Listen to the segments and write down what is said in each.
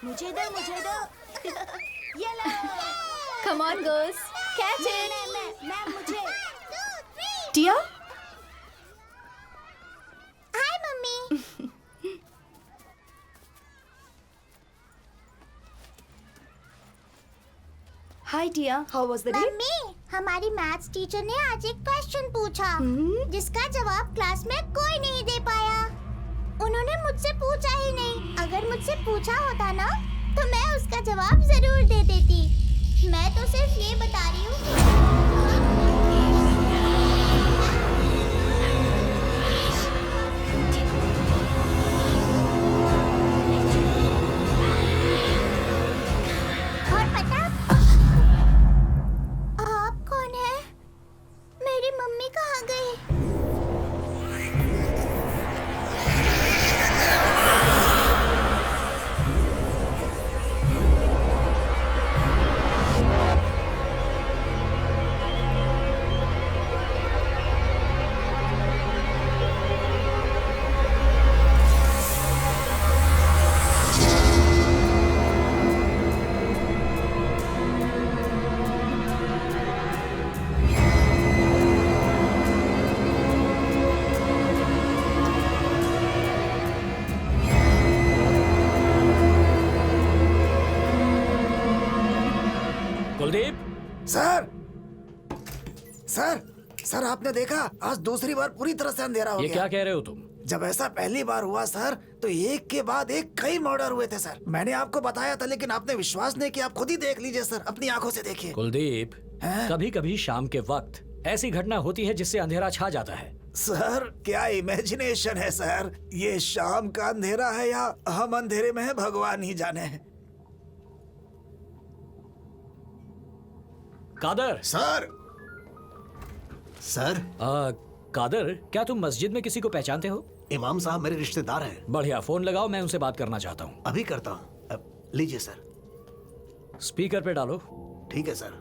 मुझे दो। ये लो। Come on, girls. Catch it. मैं मुझे। Tia? Hi mummy. Hi, Tia. How was the day? Mummy, हमारी मैथ्स टीचर ने आज एक क्वेश्चन पूछा जिसका जवाब क्लास में कोई नहीं दे पाया। उन्होंने मुझसे पूछा ही नहीं। अगर मुझसे पूछा होता ना तो मैं उसका जवाब जरूर दे देती। मैं तो सिर्फ ये बता रही हूँ। और पता आप कौन है? मेरी मम्मी कहाँ गई? कुलदीप। सर आपने देखा आज दूसरी बार पूरी तरह से अंधेरा हो ये गया। क्या कह रहे हो तुम? जब ऐसा पहली बार हुआ सर तो एक के बाद एक कई मर्डर हुए थे सर। मैंने आपको बताया था लेकिन आपने विश्वास नहीं किया। आप खुद ही देख लीजिए सर, अपनी आंखों से देखिए। कुलदीप, हैं? कभी कभी शाम के वक्त ऐसी घटना होती है जिससे अंधेरा छा जाता है। सर क्या इमेजिनेशन है सर। ये शाम का अंधेरा है या हम अंधेरे में है भगवान ही जाने। कादर। सर कादर, क्या तुम मस्जिद में किसी को पहचानते हो? इमाम साहब मेरे रिश्तेदार हैं। बढ़िया, फोन लगाओ, मैं उनसे बात करना चाहता हूँ। अभी करता हूँ। लीजिए सर। स्पीकर पे डालो। ठीक है सर।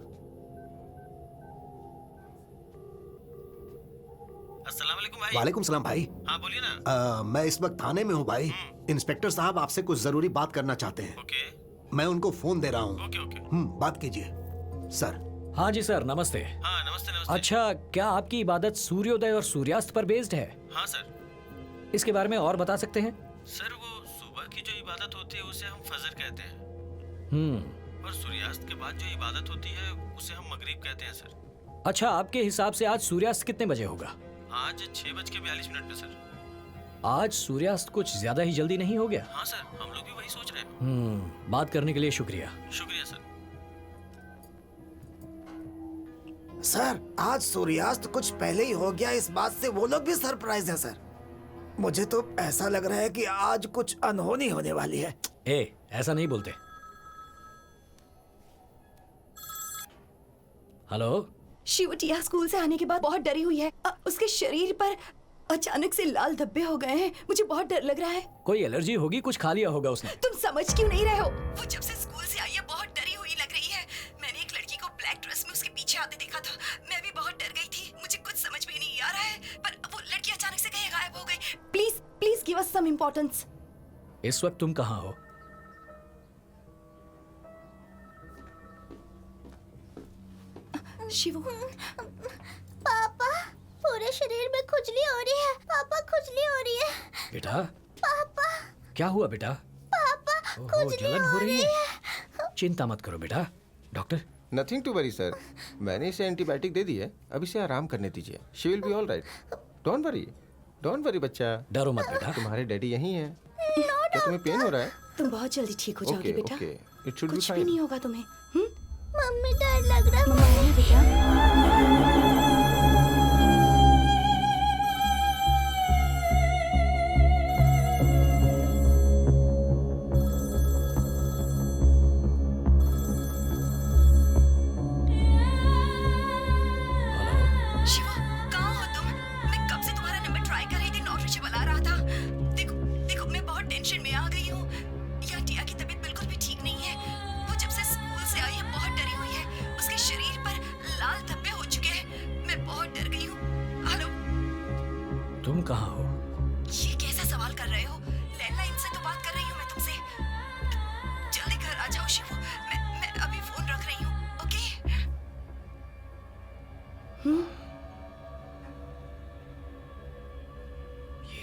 अस्सलाम वालेकुम भाई। वालेकुम सलाम भाई। हाँ बोलिए ना। मैं इस वक्त थाने में हूँ भाई। इंस्पेक्टर साहब आपसे कुछ जरूरी बात करना चाहते हैं। ओके मैं उनको फोन दे रहा हूँ। Okay okay. बात कीजिए सर। हाँ जी सर, नमस्ते। हाँ नमस्ते नमस्ते। अच्छा, क्या आपकी इबादत सूर्योदय और सूर्यास्त पर बेस्ड है? हाँ सर। इसके बारे में और बता सकते हैं? सर वो सुबह की जो इबादत होती है उसे हम फजर कहते हैं। और सूर्यास्त के बाद जो इबादत होती है उसे हम मगरिब कहते हैं सर। अच्छा, आपके हिसाब से आज सूर्यास्त कितने बजे होगा? आज 6:42 पे सर। आज सूर्यास्त कुछ ज्यादा ही जल्दी नहीं हो गया? हाँ सर, हम लोग भी वही सोच रहे हैं। बात करने के लिए शुक्रिया। शुक्रिया सर। सर आज सूर्यास्त कुछ पहले ही हो गया, इस बात से वो लोग भी सरप्राइज हैं सर। मुझे तो ऐसा लग रहा है कि आज कुछ अनहोनी होने वाली है। ऐसा नहीं बोलते। हेलो। शिव टिया स्कूल से आने के बाद बहुत डरी हुई है। उसके शरीर पर अचानक से लाल धब्बे हो गए हैं। मुझे बहुत डर लग रहा है। कोई एलर्जी होगी, कुछ खा लिया होगा उसने। तुम समझ क्यों नहीं रहे हो? वो जब से स्कूल से आई है बहुत डरी हुई लग रही है। मैंने एक लड़की को ब्लैक ड्रेस में उसके पीछे आते देखा था। मैं भी बहुत डर गई थी। मुझे कुछ समझ में नहीं आ रहा है, पर वो लड़की अचानक से कहीं गायब हो गई। Please please give us some importance. इस वक्त तुम कहाँ हो? शिवू। पापा, पूरे शरीर में खुजली हो रही है। पापा खुजली हो रही है। बेटा। पापा। क्या हुआ बेटा? पापा खुजली जलन हो रही है। है। चिंता मत करो बेटा। Doctor. Nothing to worry sir. मैंने इसे एंटीबायोटिक दे दी है, अब इसे आराम करने दीजिए। She will be all right. Don't worry बच्चा। डरो मत बेटा। तुम्हारे डैडी यहीं हैं। क्या तुम्हें पेन हो रहा है? तुम बहुत जल्दी ठीक हो जाओगे बेटा। ओके, इट शुड बी कुछ भी फाइन। नहीं होगा तुम्हें। मम्मी डर लग रहा है। मम्मा नहीं बेटा। शिवा, कहाँ हो तुम? मैं कब से तुम्हारा नंबर ट्राई कर रही थी, नॉट रीचेबल आ रहा था। देखो मैं बहुत टेंशन में आ गई हूँ। यार टिया की तबीयत बिल्कुल भी ठीक नहीं है। वो जब से स्कूल से आई है बहुत डरी हुई है। उसके शरीर पर लाल धब्बे हो चुके हैं। मैं बहुत डर गई हूँ। हेलो। तुम कहाँ हो? ये कैसा सवाल कर रहे हो? लैंडलाइन से तो बात कर रही हूँ मैं तुमसे।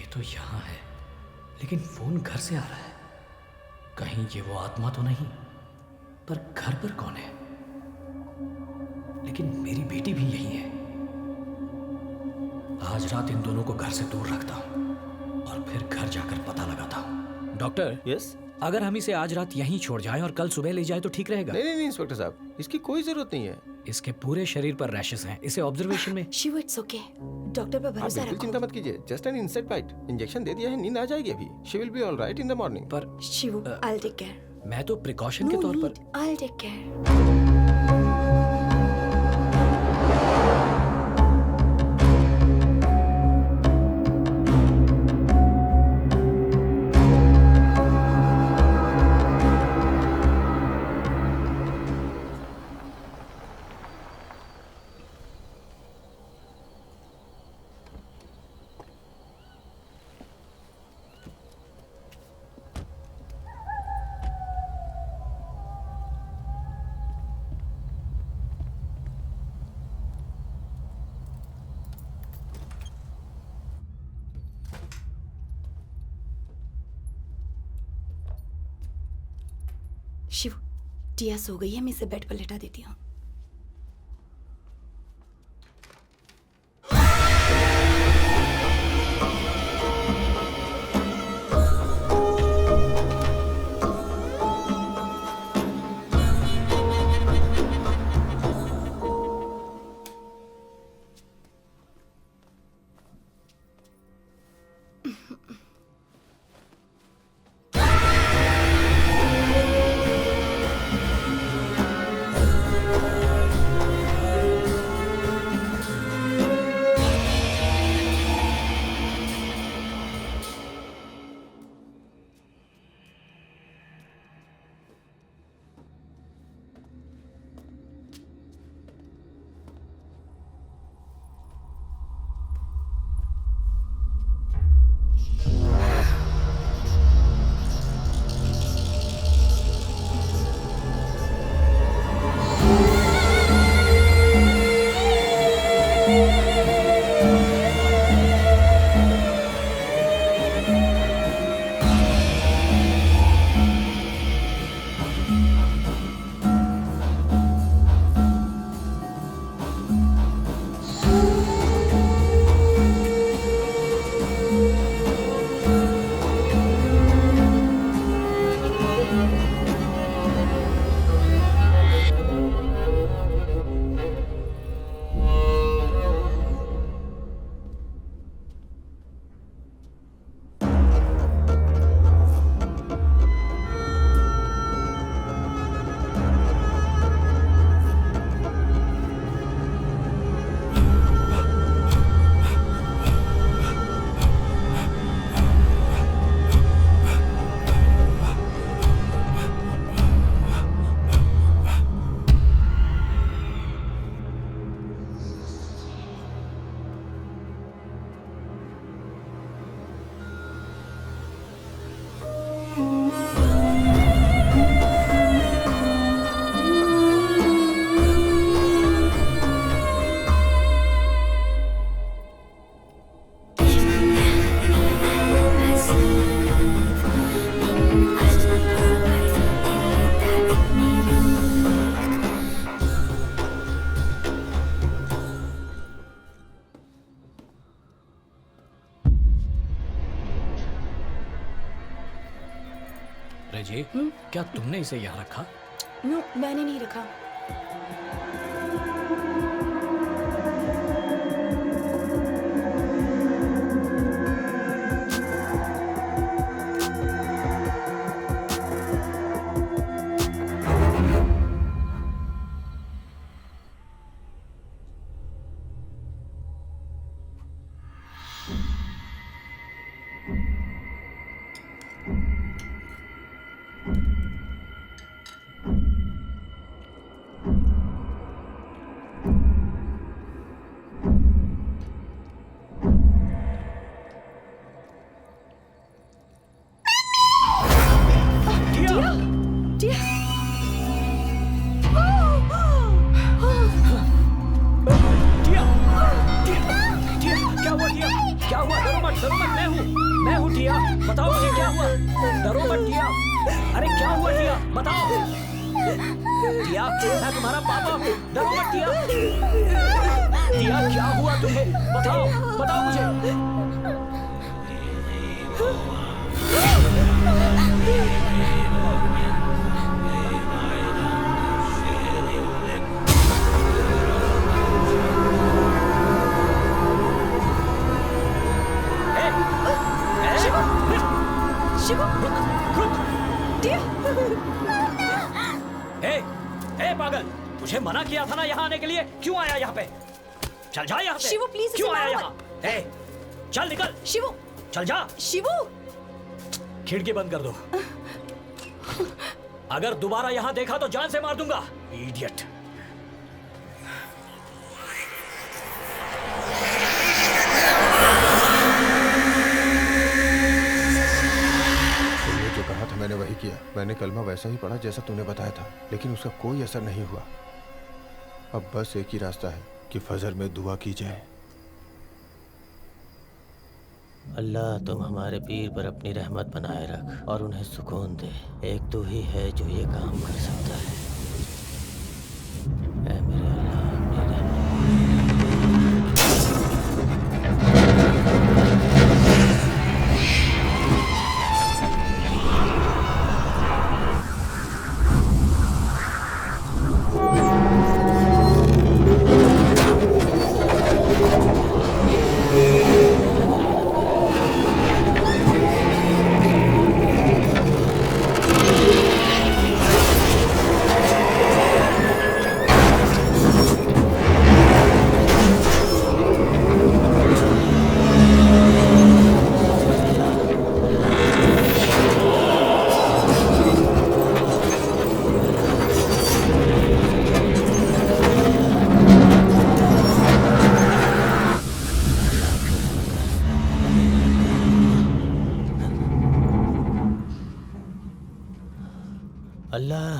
ये तो यहाँ है, लेकिन फोन घर से आ रहा है। कहीं ये वो आत्मा तो नहीं? पर घर पर कौन है? लेकिन मेरी बेटी भी यही है। आज रात इन दोनों को घर से दूर रखता हूँ और फिर घर जाकर पता लगाता हूँ। Doctor, yes? अगर हम इसे आज रात यहीं छोड़ जाएं और कल सुबह ले जाए तो ठीक रहेगा? नहीं इंस्पेक्टर साहब, इसकी कोई जरूरत नहीं है। इसके पूरे शरीर पर रैशेस हैं। इसे ऑब्जर्वेशन में। Shiv, it's okay. डॉक्टर पर आप भरोसा बिल्कुल चिंता रखो। मत कीजिए, just an insect bite. Injection दे दिया है, नींद आ जाएगी अभी। She will be alright in the morning. पर Shiv, I will take care. मैं तो प्रिकॉशन के तौर पर। I will take care. Shiv, Tia सो गई है, मैं इसे बेड पर लेटा देती हूँ। रेजी, क्या तुमने इसे यहाँ रखा? नो, मैंने नहीं रखा। टिया, बताओ मुझे क्या हुआ? डरो मत टिया। अरे क्या हुआ टिया, बताओ। टिया, मैं तुम्हारा पापा हूँ, डरो मत टिया। टिया, क्या हुआ तुम्हें? बताओ, बताओ मुझे। शिवू, रुक। टिया, ए पागल, तुझे मना किया था ना यहाँ आने के लिए, क्यों आया यहाँ पे? चल जा यहाँ से। शिवू, प्लीज क्यों इसे आया मारो यहाँ? ए, चल निकल, शिवू, चल जा। शिवू, खिड़की बंद कर दो। अगर दोबारा यहाँ देखा तो जान से मार दूंगा, इडियट। तुमने जो कहा था मैंने वही किया। मैंने कलमा वैसा ही पढ़ा जैसा तूने बताया था, लेकिन उसका कोई असर नहीं हुआ। अब बस एक ही रास्ता है कि फजर में दुआ की जाए। अल्लाह तुम हमारे पीर पर अपनी रहमत बनाए रख और उन्हें सुकून दे। एक तू ही है जो ये काम कर सकता है। ऐ मेरे अल्लाह, अपनी रहमत। अल्लाह,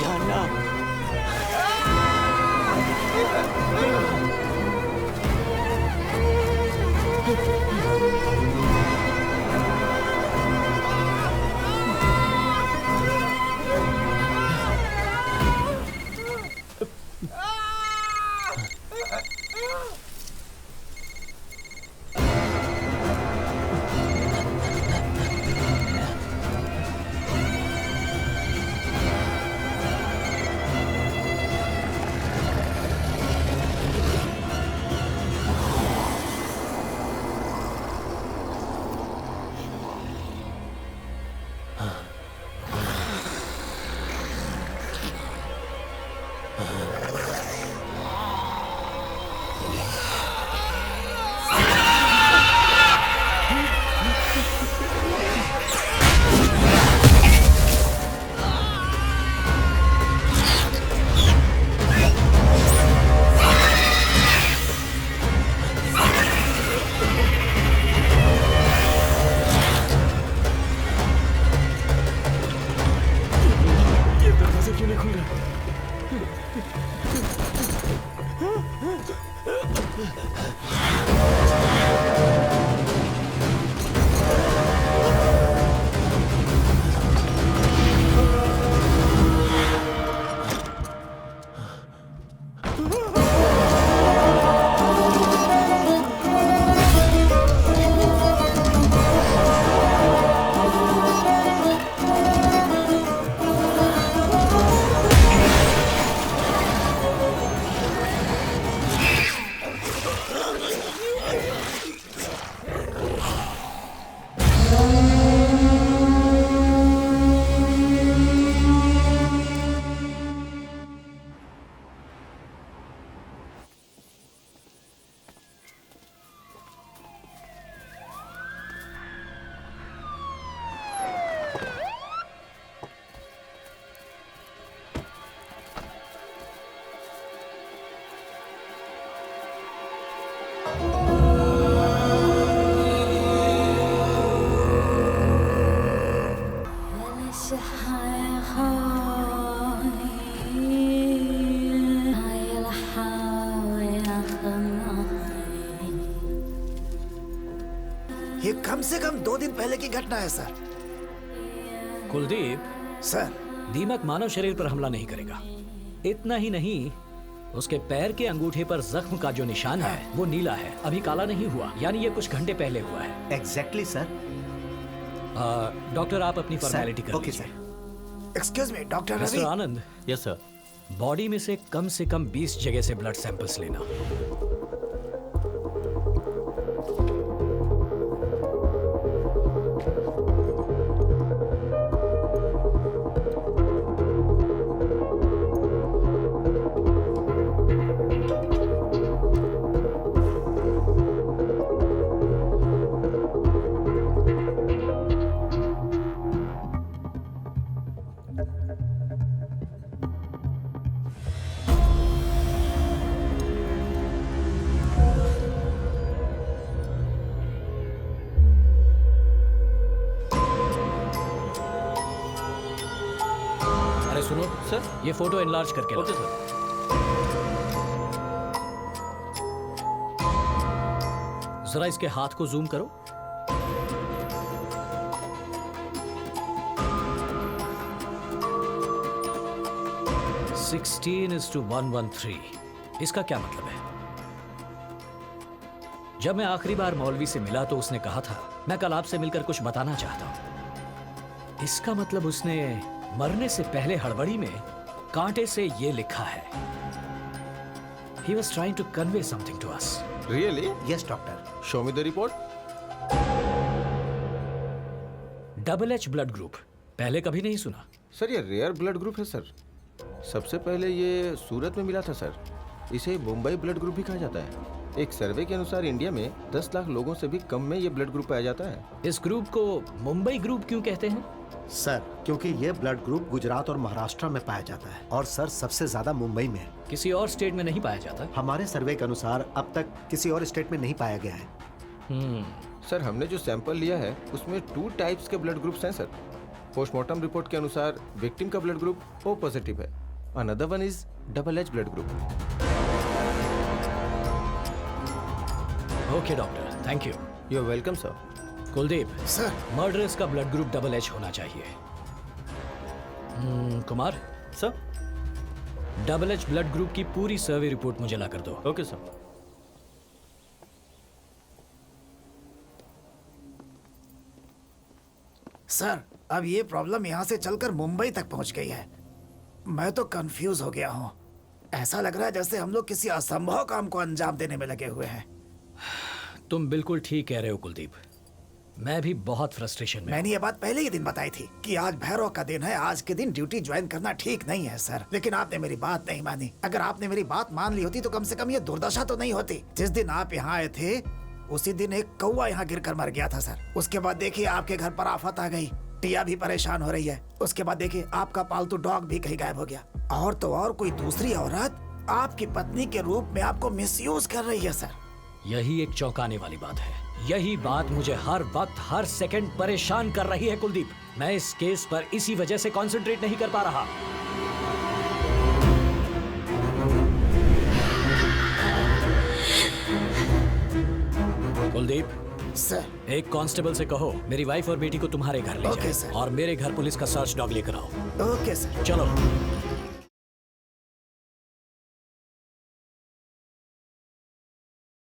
या अल्लाह, कम से कम 2 दिन पहले की घटना है सर। कुलदीप, सर दीमक मानव शरीर पर हमला नहीं करेगा। इतना ही नहीं, उसके पैर के अंगूठे पर जख्म का जो निशान है वो नीला है, अभी काला नहीं हुआ, यानी ये कुछ घंटे पहले हुआ है। Exactly sir. डॉक्टर, आप अपनी फॉर्मेलिटी कर ओके लीजिए। Sir. Excuse me doctor mister Ravi. Anand, yes sir. Body में से कम 20 जगह से ब्लड सैंपल्स लेना। अरे सुनो सर। ये फोटो एनलार्ज करके ओके लाओ। सर। जरा इसके हाथ को जूम करो। (16:113) इसका क्या मतलब है? जब मैं आखिरी बार मौलवी से मिला तो उसने कहा था, मैं कल आपसे मिलकर कुछ बताना चाहता हूं। इसका मतलब उसने मरने से पहले हड़बड़ी में कांटे से ये लिखा है। He was trying to convey something to us. Really? Yes doctor. Show me the report. Double-H blood group, पहले कभी नहीं सुना। सर ये रेयर ब्लड ग्रुप है सर। सबसे पहले ये सूरत में मिला था सर। इसे मुंबई ब्लड ग्रुप भी कहा जाता है। एक सर्वे के अनुसार इंडिया में 10 लाख लोगों से भी कम में ये ब्लड ग्रुप पाया जाता है। इस ग्रुप को मुंबई ग्रुप क्यों कहते हैं? सर क्योंकि ये ब्लड ग्रुप गुजरात और महाराष्ट्र में पाया जाता है और सर सबसे ज्यादा मुंबई में। किसी और स्टेट में नहीं पाया जाता? हमारे सर्वे के अनुसार अब तक किसी और स्टेट में नहीं पाया गया है। सर हमने जो सैंपल लिया है उसमें 2 टाइप्स के ब्लड ग्रुप्स हैं सर। पोस्टमार्टम रिपोर्ट के अनुसार विक्टिम का ब्लड ग्रुप O पॉजिटिव है। Another one is Double-H blood group. Okay doctor, thank you. You are welcome sir. Kuldeep, sir murderers का ब्लड ग्रुप Double-H होना चाहिए। Kumar, sir. Double-H blood group की पूरी survey report मुझे ला कर दो। Okay sir. सर अब ये प्रॉब्लम यहाँ से चलकर मुंबई तक पहुँच गई है। मैं तो कंफ्यूज हो गया हूँ। ऐसा लग रहा है जैसे हम लोग किसी असंभव काम को अंजाम देने में लगे हुए हैं। तुम बिल्कुल ठीक कह रहे हो कुलदीप, मैं भी बहुत फ्रस्ट्रेशन में हूं। मैंने ये बात पहले ही दिन बताई थी कि आज भैरव का दिन है, आज के दिन ड्यूटी ज्वाइन करना ठीक नहीं है सर। लेकिन आपने मेरी बात नहीं मानी। अगर आपने मेरी बात मान ली होती तो कम से कम ये दुर्दशा तो नहीं होती। जिस दिन आप यहाँ आए थे उसी दिन एक कौवा यहाँ गिरकर मर गया था सर। उसके बाद देखिए आपके घर पर आफत आ गई, टिया भी परेशान हो रही है। उसके बाद देखिए आपका पालतू डॉग भी कहीं गायब हो गया। और तो और कोई दूसरी औरत आपकी पत्नी के रूप में आपको मिसयूज कर रही है सर। यही एक चौंकाने वाली बात है। यही बात मुझे हर वक्त हर सेकंड परेशान कर रही है कुलदीप। मैं इस केस पर इसी वजह से कंसंट्रेट नहीं कर पा रहा। कुलदीप, सर एक कांस्टेबल से कहो मेरी वाइफ और बेटी को तुम्हारे घर ले ओके, जाए सर। और मेरे घर पुलिस का सर्च डॉग लेकर आओ। Okay sir. चलो।